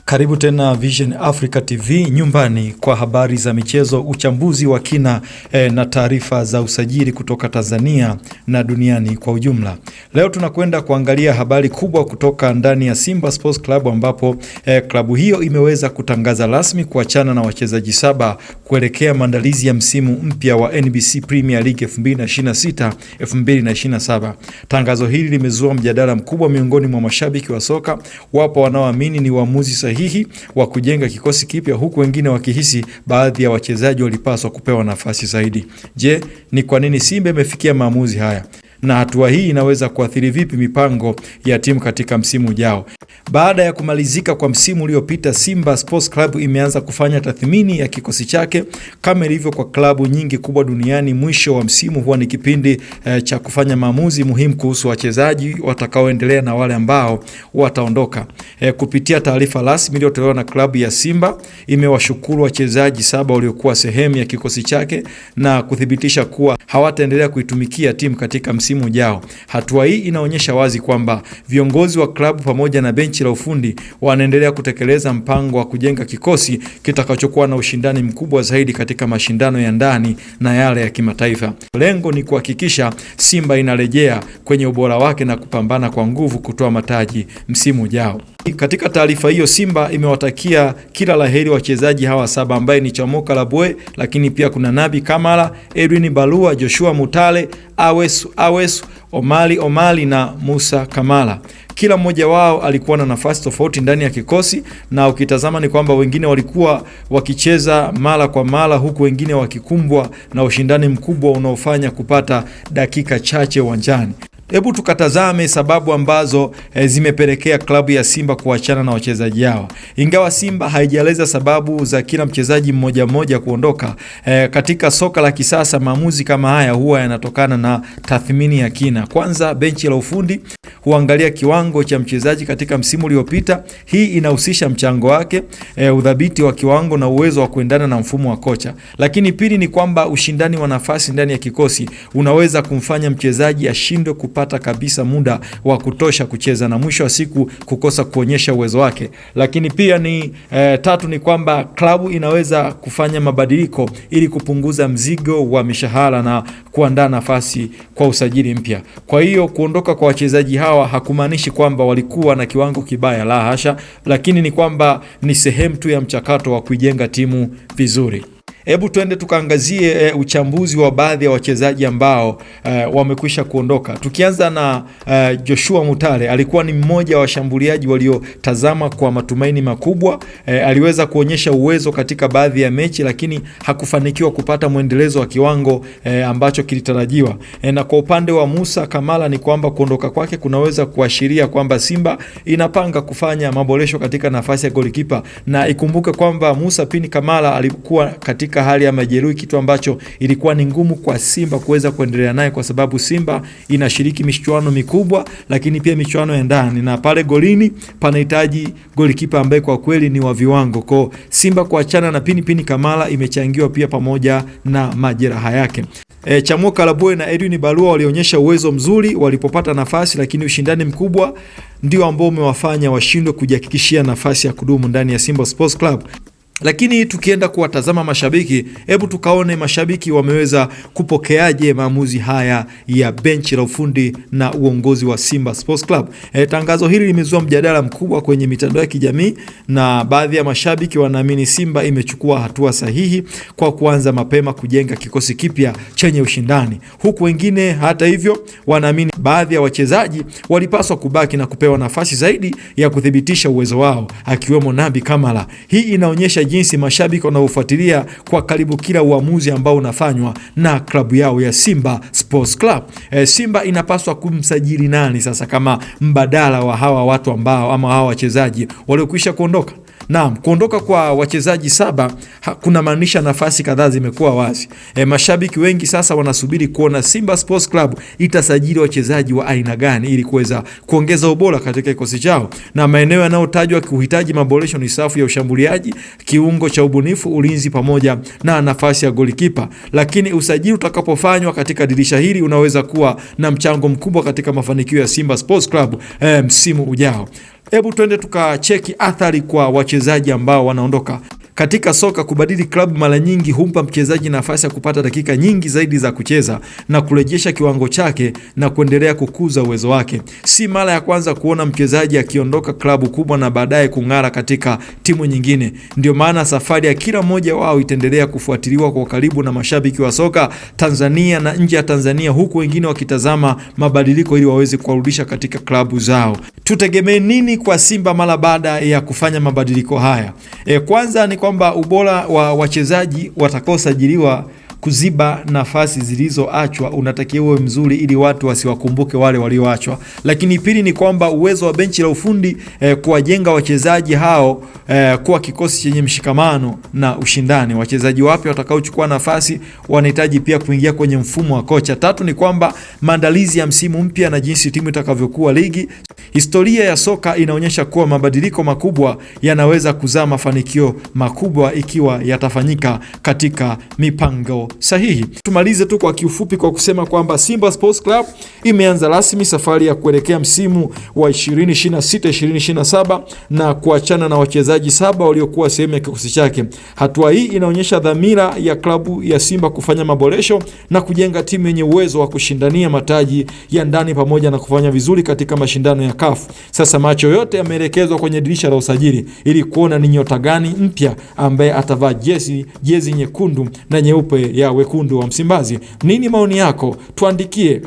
Karibu tena Vision Africa TV nyumbani kwa habari za michezo, uchambuzi wa kina na taarifa za usajili kutoka Tanzania na duniani kwa ujumla. Leo tunakwenda kuangalia habari kubwa kutoka ndani ya Simba Sports Club ambapo klabu hiyo imeweza kutangaza rasmi kuachana na wachezaji 7 kuelekea maandalizi ya msimu mpya wa NBC Premier League 2026-2027. Tangazo hili limezua mjadala mkubwa miongoni mwa mashabiki wa soka. Wapo wanaoamini ni uamuzi sahihi wa kujenga kikosi kipya, huku wengine wakihisi baadhi ya wachezaji walipaswa kupewa nafasi zaidi. Je, ni kwa nini Simba imefikia maamuzi haya? Na hatua hii inaweza kuathiri vipi mipango ya timu katika msimu ujao? Baada ya kumalizika kwa msimu uliopita, Simba Sports Club imeanza kufanya tathmini ya kikosi chake. Kama ilivyo kwa klabu nyingi kubwa duniani, mwisho wa msimu huwa ni kipindi cha kufanya maamuzi muhimu kuhusu wachezaji watakaoendelea na wale ambao wataondoka. Kupitia taarifa rasmi iliyotolewa na klabu ya Simba, imewashukuru wachezaji 7 waliokuwa sehemu ya kikosi chake na kuthibitisha kuwa hawataendelea kuitumikia timu katika msimu ujao. Hatua hii inaonyesha wazi kwamba viongozi wa klabu pamoja na benchi la ufundi wanaendelea kutekeleza mpango wa kujenga kikosi kitakachokuwa na ushindani mkubwa zaidi katika mashindano ya ndani na yale ya kimataifa. Lengo ni kuhakikisha Simba inarejea kwenye ubora wake na kupambana kwa nguvu kutoa mataji msimu ujao. Katika taarifa hiyo, Simba imewatakia kila laheri wachezaji hawa 7 ambaye ni Chamoka Labwe, lakini pia kuna Nabi Kamara, Edwin Balua, Joshua Mutale, Awesu, Omali na Musa Kamara. Kila mmoja wao alikuwa na nafasi tofauti ndani ya kikosi, na ukitazama ni kwamba wengine walikuwa wakicheza mara kwa mara, huku wengine wakikumbwa na ushindani mkubwa unaofanya kupata dakika chache uwanjani. Hebu tukatazame sababu ambazo zimepelekea klabu ya Simba kuachana na wachezaji hao. Ingawa Simba haijaeleza sababu za kila mchezaji mmoja mmoja kuondoka, katika soka la kisasa maamuzi kama haya huwa yanatokana na tathmini ya kina. Kwanza, benchi la ufundi huangalia kiwango cha mchezaji katika msimu uliopita. Hii inahusisha mchango wake, udhabiti wa kiwango na uwezo wa kuendana na mfumo wa kocha. Lakini pili ni kwamba ushindani wa nafasi ndani ya kikosi unaweza kumfanya mchezaji ashindwe kupata kabisa muda wa kutosha kucheza na mwisho wa siku kukosa kuonyesha uwezo wake. Lakini pia ni tatu ni kwamba klabu inaweza kufanya mabadiliko ili kupunguza mzigo wa mishahara na kuandaa nafasi kwa usajili mpya. Kwa hiyo kuondoka kwa wachezaji hawa hakumaanishi kwamba walikuwa na kiwango kibaya, la hasha, lakini ni kwamba ni sehemu tu ya mchakato wa kuijenga timu vizuri. Hebu tuende tukaangazie uchambuzi wa baadhi ya wachezaji ambao wamekwisha kuondoka. Tukianza na Joshua Mutale, alikuwa ni mmoja wa washambuliaji waliotazama kwa matumaini makubwa. Aliweza kuonyesha uwezo katika baadhi ya mechi, lakini hakufanikiwa kupata mwendelezo wa kiwango ambacho kilitarajiwa. Na kwa upande wa Musa Kamara ni kwamba kuondoka kwake kunaweza kuashiria kwamba Simba inapanga kufanya maboresho katika nafasi ya golikipa, na ikumbuke kwamba Musa Pini Kamara alikuwa katika hali ya majeruhi, kitu ambacho ilikuwa ni ngumu kwa Simba kuweza kuendelea naye, kwa sababu Simba inashiriki michuano mikubwa, lakini pia michuano ya ndani, na pale golini panahitaji golikipa ambaye kwa kweli ni wa viwango. Kwa Simba kuachana na Pini Kamara imechangiwa pia pamoja na majeraha yake. Chamoka Labwe na Edwin Balua walionyesha uwezo mzuri walipopata nafasi, lakini ushindani mkubwa ndio ambao umewafanya washindwe kujihakikishia nafasi ya kudumu ndani ya Simba Sports Club. Lakini tukienda kuwatazama mashabiki, hebu tukaone mashabiki wameweza kupokeaje maamuzi haya ya benchi la ufundi na uongozi wa Simba Sports Club. Tangazo hili limezua mjadala mkubwa kwenye mitandao ya kijamii, na baadhi ya mashabiki wanaamini Simba imechukua hatua sahihi kwa kuanza mapema kujenga kikosi kipya chenye ushindani, huku wengine hata hivyo wanaamini baadhi ya wachezaji walipaswa kubaki na kupewa nafasi zaidi ya kuthibitisha uwezo wao, akiwemo Nabi Kamara. Hii inaonyesha jinsi mashabiki wanaofuatilia kwa karibu kila uamuzi ambao unafanywa na klabu yao ya Simba Sports Club. Simba inapaswa kumsajili nani sasa kama mbadala wa hawa watu ambao ama hawa wachezaji waliokwisha kuondoka? Naam, kuondoka kwa wachezaji 7 kuna maanisha nafasi kadhaa zimekuwa wazi. Mashabiki wengi sasa wanasubiri kuona Simba Sports Club itasajili wachezaji wa aina gani ili kuweza kuongeza ubora katika kikosi chao. Na maeneo yanayotajwa kuhitaji maboresho ni safu ya ushambuliaji, kiungo cha ubunifu, ulinzi pamoja na nafasi ya golikipa. Lakini usajili utakapofanywa katika dirisha hili unaweza kuwa na mchango mkubwa katika mafanikio ya Simba Sports Club msimu ujao. Hebu twende tukacheki athari kwa wachezaji ambao wanaondoka. Katika soka, kubadili klabu mara nyingi humpa mchezaji nafasi ya kupata dakika nyingi zaidi za kucheza na kurejesha kiwango chake na kuendelea kukuza uwezo wake. Si mara ya kwanza kuona mchezaji akiondoka klabu kubwa na baadaye kung'ara katika timu nyingine. Ndio maana safari ya kila mmoja wao itaendelea kufuatiliwa kwa karibu na mashabiki wa soka Tanzania na nje ya Tanzania, huku wengine wakitazama mabadiliko ili waweze kuwarudisha katika klabu zao. Tutegemee nini kwa Simba mara baada ya kufanya mabadiliko haya? Kwanza ni kwamba ubora wa wachezaji watakaosajiliwa kuziba nafasi zilizoachwa unatakiwa uwe mzuri ili watu wasiwakumbuke wale walioachwa. Lakini pili ni kwamba uwezo wa benchi la ufundi kuwajenga wachezaji hao kuwa kikosi chenye mshikamano na ushindani. Wachezaji wapya watakaochukua nafasi wanahitaji pia kuingia kwenye mfumo wa kocha. Tatu ni kwamba maandalizi ya msimu mpya na jinsi timu itakavyokuwa ligi. Historia ya soka inaonyesha kuwa mabadiliko makubwa yanaweza kuzaa mafanikio makubwa ikiwa yatafanyika katika mipango sahihi. Tumalize tu kwa kiufupi kwa kusema kwamba Simba Sports Club imeanza rasmi safari ya kuelekea msimu wa 2026-2027 na kuachana na wachezaji 7 waliokuwa sehemu ya kikosi chake. Hatua hii inaonyesha dhamira ya klabu ya Simba kufanya maboresho na kujenga timu yenye uwezo wa kushindania mataji ya ndani pamoja na kufanya vizuri katika mashindano ya CAF. Sasa macho yote yameelekezwa kwenye dirisha la usajili ili kuona ni nyota gani mpya ambaye atavaa jezi nyekundu na nyeupe ya wekundu wa Msimbazi. Nini maoni yako? Tuandikie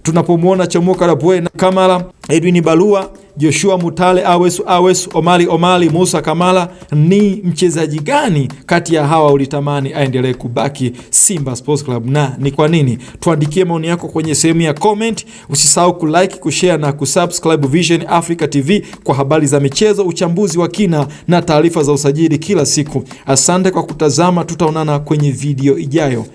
tunapomwona Chomoka Rabwe na Kamara, Edwin Balua, Joshua Mutale, Awes, Omali, Musa Kamala, ni mchezaji gani kati ya hawa ulitamani aendelee kubaki Simba Sports Club na ni kwa nini? Tuandikie maoni yako kwenye sehemu ya comment. Usisahau kulike, kushare na kusubscribe Vision Africa TV kwa habari za michezo, uchambuzi wa kina na taarifa za usajili kila siku. Asante kwa kutazama, tutaonana kwenye video ijayo.